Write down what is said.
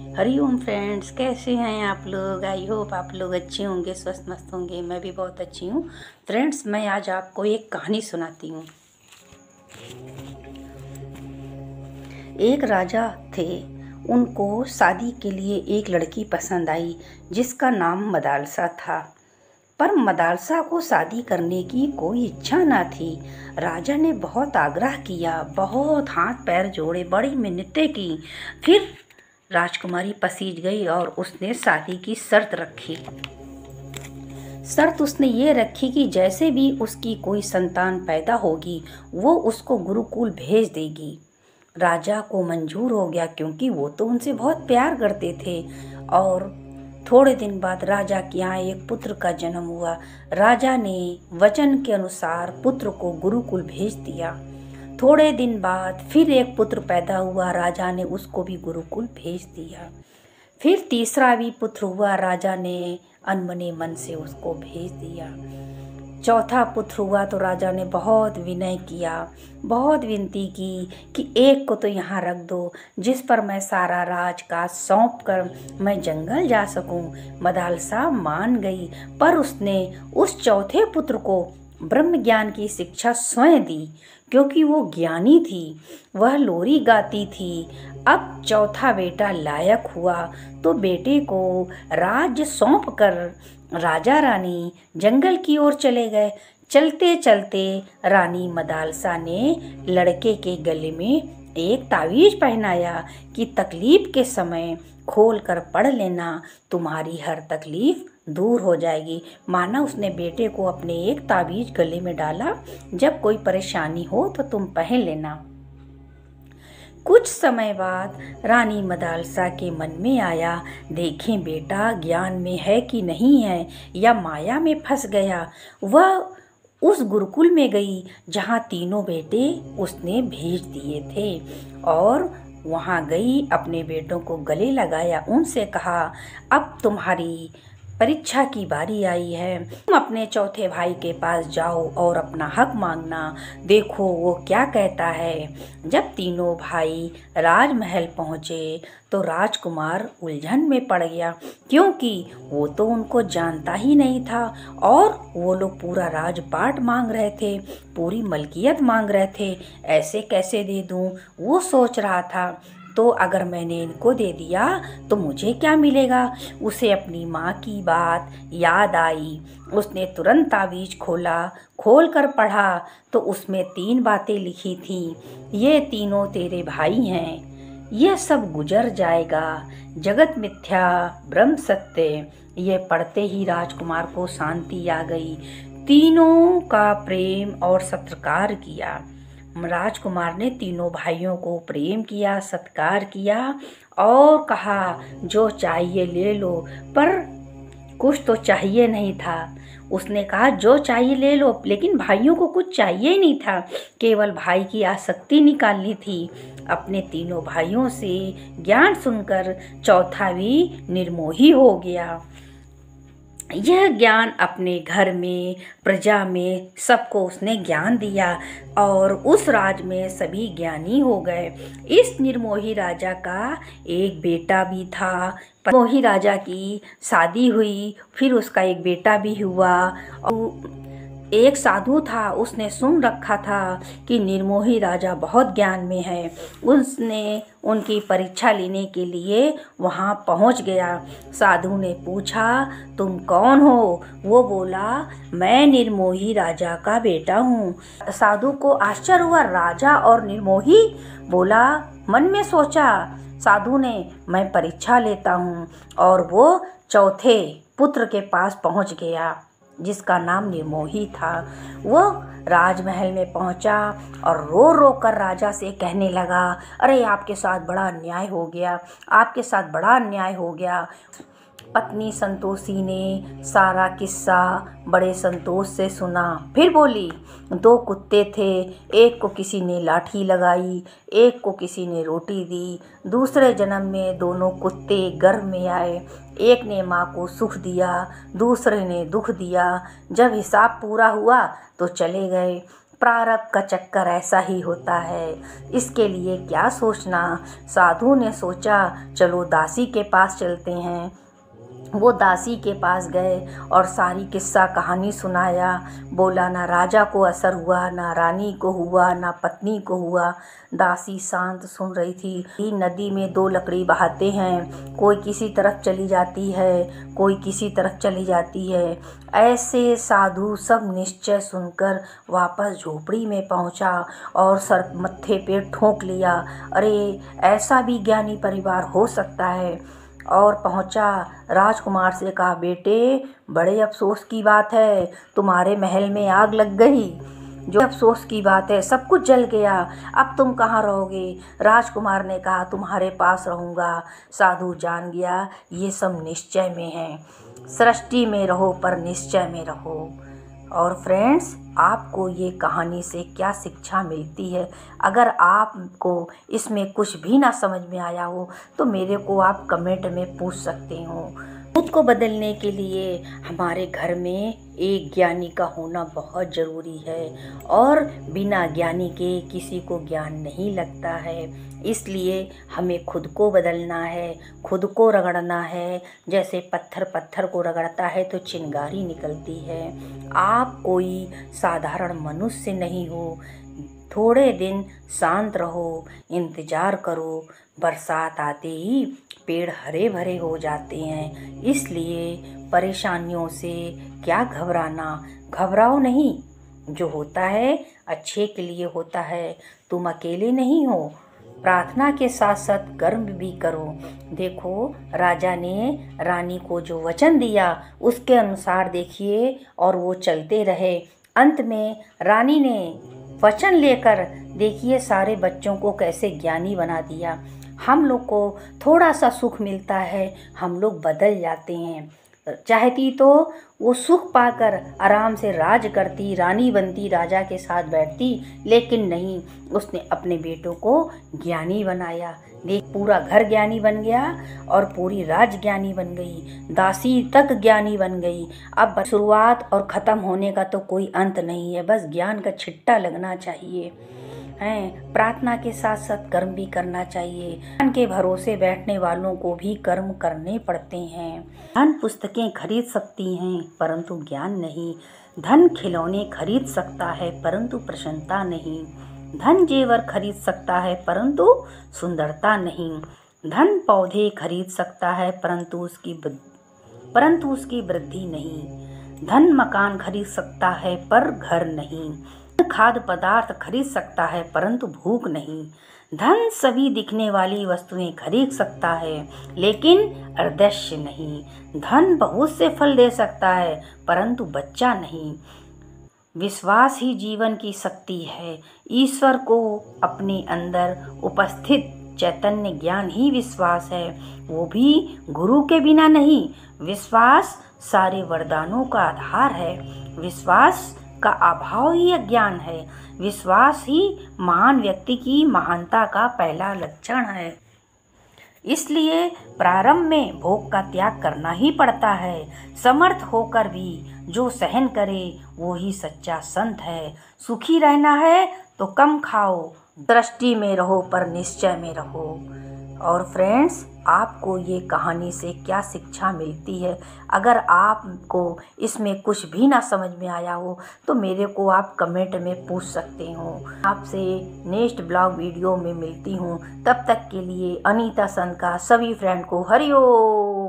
Hariom friends, कैसे हैं आप लोग। आई होप आप लोग अच्छे होंगे, स्वस्थ मस्त होंगे। मैं भी बहुत अच्छी हूँ। फ्रेंड्स, मैं आज आपको एक कहानी सुनाती हूँ। एक राजा थे, उनको शादी के लिए एक लड़की पसंद आई जिसका नाम मदालसा था। पर मदालसा को शादी करने की कोई इच्छा न थी। राजा ने बहुत आग्रह किया, बहुत हाथ पैर जोड़े, बड़ी मिन्नतें की। फिर राजकुमारी पसीज गई और उसने शादी की शर्त रखी। शर्त उसने ये रखी कि जैसे भी उसकी कोई संतान पैदा होगी वो उसको गुरुकुल भेज देगी। राजा को मंजूर हो गया क्योंकि वो तो उनसे बहुत प्यार करते थे। और थोड़े दिन बाद राजा के यहाँ एक पुत्र का जन्म हुआ। राजा ने वचन के अनुसार पुत्र को गुरुकुल भेज दिया। थोड़े दिन बाद फिर एक पुत्र पैदा हुआ। राजा ने उसको भी गुरुकुल भेज दिया। फिर तीसरा भी पुत्र हुआ। राजा ने अनमने मन से उसको भेज दिया। चौथा पुत्र हुआ तो राजा ने बहुत विनय किया, बहुत विनती की कि एक को तो यहाँ रख दो जिस पर मैं सारा राजकाज सौंप कर मैं जंगल जा सकूं। मदालसा मान गई, पर उसने उस चौथे पुत्र को ब्रह्म ज्ञान की शिक्षा स्वयं दी क्योंकि वो ज्ञानी थी, वह लोरी गाती थी। अब चौथा बेटा लायक हुआ तो बेटे को राज्य सौंप कर राजा रानी जंगल की ओर चले गए। चलते चलते रानी मदालसा ने लड़के के गले में एक तावीज पहनाया कि तकलीफ के समय खोल कर पढ़ लेना, तुम्हारी हर तकलीफ दूर हो जाएगी। माना उसने बेटे को अपने एक तावीज गले में डाला, जब कोई परेशानी हो तो तुम पहन लेना। कुछ समय बाद रानी मदालसा के मन में आया, देखें बेटा ज्ञान में है कि नहीं है या माया में फंस गया। वह उस गुरुकुल में गई जहाँ तीनों बेटे उसने भेज दिए थे और वहाँ गई, अपने बेटों को गले लगाया, उनसे कहा अब तुम्हारी परीक्षा की बारी आई है। तुम अपने चौथे भाई के पास जाओ और अपना हक मांगना, देखो वो क्या कहता है। जब तीनों भाई राजमहल पहुँचे तो राजकुमार उलझन में पड़ गया क्योंकि वो तो उनको जानता ही नहीं था और वो लोग पूरा राजपाट मांग रहे थे, पूरी मलकियत मांग रहे थे। ऐसे कैसे दे दूँ, वो सोच रहा था। तो अगर मैंने इनको दे दिया तो मुझे क्या मिलेगा। उसे अपनी माँ की बात याद आई। उसने तुरंत तावीज खोला, खोल कर पढ़ा तो उसमें 3 बातें लिखी थीं। ये तीनों तेरे भाई हैं, यह सब गुजर जाएगा, जगत मिथ्या ब्रह्म सत्य। ये पढ़ते ही राजकुमार को शांति आ गई। तीनों का प्रेम और सत्कार किया। राजकुमार ने तीनों भाइयों को प्रेम किया, सत्कार किया और कहा जो चाहिए ले लो। पर कुछ तो चाहिए नहीं था। उसने कहा जो चाहिए ले लो, लेकिन भाइयों को कुछ चाहिए ही नहीं था, केवल भाई की आसक्ति निकालनी थी। अपने तीनों भाइयों से ज्ञान सुनकर चौथा भी निर्मोही हो गया। यह ज्ञान अपने घर में, प्रजा में सबको उसने ज्ञान दिया और उस राज में सभी ज्ञानी हो गए। इस निर्मोही राजा का एक बेटा भी था। निर्मोही राजा की शादी हुई, फिर उसका एक बेटा भी हुआ। और एक साधु था, उसने सुन रखा था कि निर्मोही राजा बहुत ज्ञान में है। उसने उनकी परीक्षा लेने के लिए वहाँ पहुँच गया। साधु ने पूछा तुम कौन हो। वो बोला मैं निर्मोही राजा का बेटा हूँ। साधु को आश्चर्य हुआ, राजा और निर्मोही। बोला, मन में सोचा साधु ने मैं परीक्षा लेता हूँ। और वो चौथे पुत्र के पास पहुँच गया जिसका नाम निर्मोही था। वो राजमहल में पहुंचा और रो रो कर राजा से कहने लगा, अरे आपके साथ बड़ा अन्याय हो गया, आपके साथ बड़ा अन्याय हो गया। पत्नी संतोषी ने सारा किस्सा बड़े संतोष से सुना। फिर बोली 2 कुत्ते थे, एक को किसी ने लाठी लगाई, एक को किसी ने रोटी दी। दूसरे जन्म में दोनों कुत्ते गर्भ में आए, एक ने माँ को सुख दिया, दूसरे ने दुख दिया। जब हिसाब पूरा हुआ तो चले गए। प्रारब्ध का चक्कर ऐसा ही होता है, इसके लिए क्या सोचना। साधु ने सोचा चलो दासी के पास चलते हैं। वो दासी के पास गए और सारी किस्सा कहानी सुनाया। बोला ना राजा को असर हुआ, ना रानी को हुआ, ना पत्नी को हुआ। दासी शांत सुन रही थी। नदी में दो लकड़ी बहाते हैं, कोई किसी तरफ चली जाती है, कोई किसी तरफ चली जाती है। ऐसे साधु सब निश्चय सुनकर वापस झोपड़ी में पहुंचा और सर मत्थे पे ठोंक लिया, अरे ऐसा भी ज्ञानी परिवार हो सकता है। और पहुंचा, राजकुमार से कहा बेटे बड़े अफसोस की बात है, तुम्हारे महल में आग लग गई। जो अफसोस की बात है, सब कुछ जल गया, अब तुम कहाँ रहोगे। राजकुमार ने कहा तुम्हारे पास रहूँगा। साधु जान गया ये सब निश्चय में है, सृष्टि में रहो पर निश्चय में रहो। और फ्रेंड्स, आपको ये कहानी से क्या शिक्षा मिलती है? अगर आपको इसमें कुछ भी ना समझ में आया हो तो मेरे को आप कमेंट में पूछ सकते हो। खुद को बदलने के लिए हमारे घर में एक ज्ञानी का होना बहुत ज़रूरी है और बिना ज्ञानी के किसी को ज्ञान नहीं लगता है। इसलिए हमें खुद को बदलना है, खुद को रगड़ना है। जैसे पत्थर को रगड़ता है तो चिंगारी निकलती है। आप कोई साधारण मनुष्य नहीं हो। थोड़े दिन शांत रहो, इंतज़ार करो, बरसात आते ही पेड़ हरे भरे हो जाते हैं। इसलिए परेशानियों से क्या घबराना, घबराओ नहीं, जो होता है अच्छे के लिए होता है। तुम अकेले नहीं हो, प्रार्थना के साथ साथ कर्म भी करो। देखो राजा ने रानी को जो वचन दिया उसके अनुसार देखिए और वो चलते रहे। अंत में रानी ने वचन लेकर देखिए सारे बच्चों को कैसे ज्ञानी बना दिया। हम लोग को थोड़ा सा सुख मिलता है, हम लोग बदल जाते हैं। चाहती तो वो सुख पाकर आराम से राज करती, रानी बनती, राजा के साथ बैठती, लेकिन नहीं, उसने अपने बेटों को ज्ञानी बनाया। देख पूरा घर ज्ञानी बन गया और पूरी राज ज्ञानी बन गई, दासी तक ज्ञानी बन गई। अब शुरुआत और ख़त्म होने का तो कोई अंत नहीं है, बस ज्ञान का छिट्टा लगना चाहिए हैं। प्रार्थना के साथ साथ कर्म भी करना चाहिए। ज्ञान के भरोसे बैठने वालों को भी कर्म करने पड़ते हैं। धन पुस्तकें खरीद सकती हैं परंतु ज्ञान नहीं। धन खिलौने खरीद सकता है परंतु प्रसन्नता नहीं। धन जेवर खरीद सकता है परंतु सुंदरता नहीं। धन पौधे खरीद सकता है परंतु उसकी वृद्धि नहीं। धन मकान खरीद सकता है पर घर नहीं। खाद्य पदार्थ खरीद सकता है परंतु भूख नहीं। धन सभी दिखने वाली वस्तुएं खरीद सकता है लेकिन अदृश्य नहीं। धन बहुत से फल दे सकता है परंतु बच्चा नहीं। विश्वास ही जीवन की शक्ति है। ईश्वर को अपने अंदर उपस्थित चैतन्य ज्ञान ही विश्वास है, वो भी गुरु के बिना नहीं। विश्वास सारे वरदानों का आधार है। विश्वास का अभाव ही अज्ञान है। विश्वास ही महान व्यक्ति की महानता का पहला लक्षण है। इसलिए प्रारंभ में भोग का त्याग करना ही पड़ता है। समर्थ होकर भी जो सहन करे वो ही सच्चा संत है। सुखी रहना है तो कम खाओ, दृष्टि में रहो पर निश्चय में रहो। और फ्रेंड्स, आपको ये कहानी से क्या शिक्षा मिलती है? अगर आपको इसमें कुछ भी ना समझ में आया हो तो मेरे को आप कमेंट में पूछ सकते हो। आपसे नेक्स्ट ब्लॉग वीडियो में मिलती हूँ। तब तक के लिए अनीता सन का सभी फ्रेंड को हरिओम।